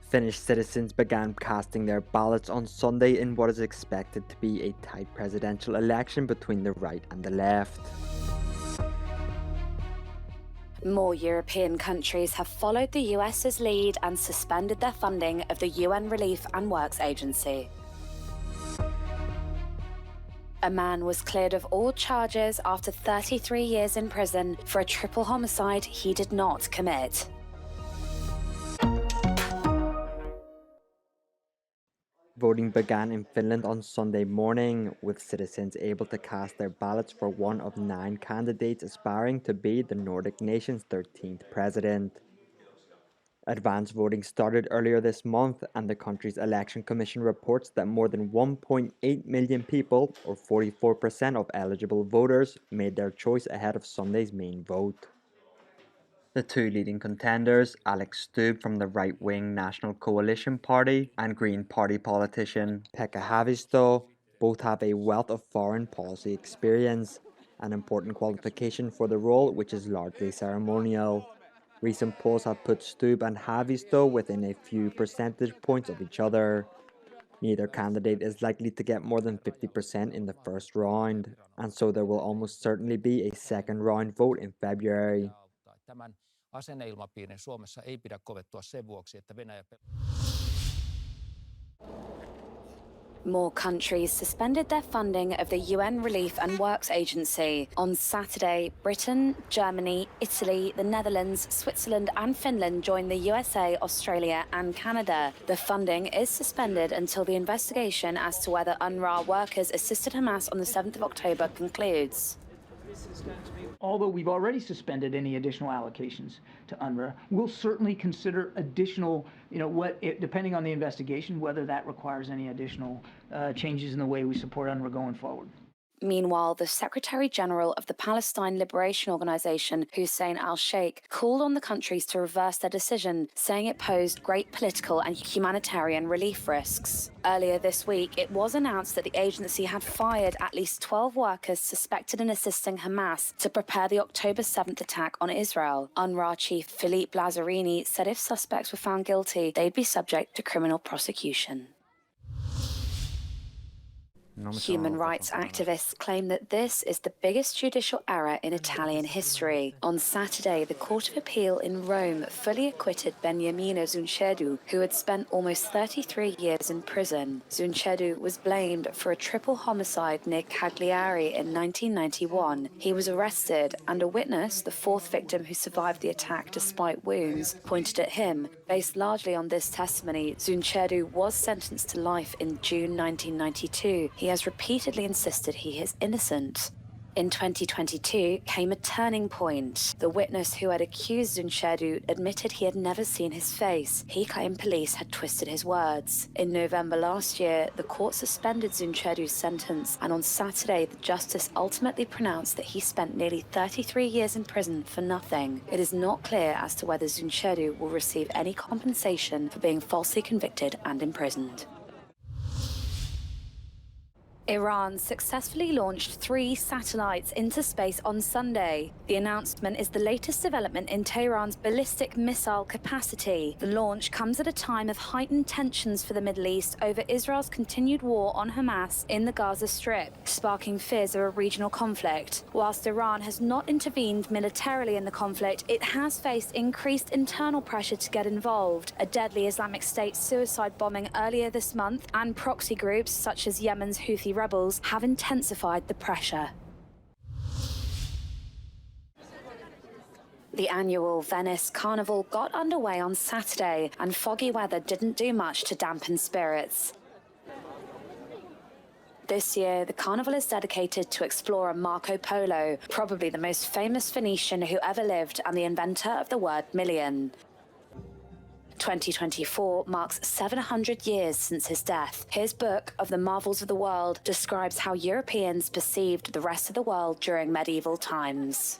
Finnish citizens began casting their ballots on Sunday in what is expected to be a tight presidential election between the right and the left. More European countries have followed the US's lead and suspended their funding of the UN Relief and Works Agency. A man was cleared of all charges after 33 years in prison for a triple homicide he did not commit. Voting began in Finland on Sunday morning, with citizens able to cast their ballots for one of 9 candidates aspiring to be the Nordic nation's 13th president. Advance voting started earlier this month, and the country's election commission reports that more than 1.8 million people, or 44% of eligible voters, made their choice ahead of Sunday's main vote. The two leading contenders, Alex Stubb from the right-wing National Coalition Party and Green Party politician Pekka Haavisto, both have a wealth of foreign policy experience, an important qualification for the role which is largely ceremonial. Recent polls have put Stubb and Haavisto within a few percentage points of each other. Neither candidate is likely to get more than 50% in the first round, and so there will almost certainly be a second round vote in February. Tämän asenneilmapiirin Suomessa ei pidä kovettua sen vuoksi, että Venäjä... More countries suspended their funding of the UN Relief and Works Agency. On Saturday, Britain, Germany, Italy, the Netherlands, Switzerland and Finland joined the USA, Australia and Canada. The funding is suspended until the investigation as to whether UNRWA workers assisted Hamas on the 7th of October concludes. Although we've already suspended any additional allocations to UNRWA, we'll certainly consider additional, depending on the investigation, whether that requires any additional changes in the way we support UNRWA going forward. Meanwhile, the Secretary-General of the Palestine Liberation Organization, Hussein al-Sheikh, called on the countries to reverse their decision, saying it posed great political and humanitarian relief risks. Earlier this week, it was announced that the agency had fired at least 12 workers suspected in assisting Hamas to prepare the October 7th attack on Israel. UNRWA chief Philippe Lazzarini said if suspects were found guilty, they'd be subject to criminal prosecution. Human rights activists claim that this is the biggest judicial error in Italian history. On Saturday, the Court of Appeal in Rome fully acquitted Beniamino Zuncheddu, who had spent almost 33 years in prison. Zuncheddu was blamed for a triple homicide near Cagliari in 1991. He was arrested, and a witness, the fourth victim who survived the attack despite wounds, pointed at him. Based largely on this testimony, Zuncheddu was sentenced to life in June 1992. He has repeatedly insisted he is innocent. In 2022 came a turning point. The witness who had accused Zuncheddu admitted he had never seen his face. He claimed police had twisted his words. In November last year, the court suspended Zuncheddu's sentence, and on Saturday, the justice ultimately pronounced that he spent nearly 33 years in prison for nothing. It is not clear as to whether Zuncheddu will receive any compensation for being falsely convicted and imprisoned. Iran successfully launched 3 satellites into space on Sunday. The announcement is the latest development in Tehran's ballistic missile capacity. The launch comes at a time of heightened tensions for the Middle East over Israel's continued war on Hamas in the Gaza Strip, sparking fears of a regional conflict. Whilst Iran has not intervened militarily in the conflict, it has faced increased internal pressure to get involved. A deadly Islamic State suicide bombing earlier this month and proxy groups such as Yemen's Houthi rebels have intensified the pressure. The annual Venice Carnival got underway on Saturday, and foggy weather didn't do much to dampen spirits. This year, the carnival is dedicated to explorer Marco Polo, probably the most famous Venetian who ever lived and the inventor of the word million. 2024 marks 700 years since his death. His book, Of the Marvels of the World, describes how Europeans perceived the rest of the world during medieval times.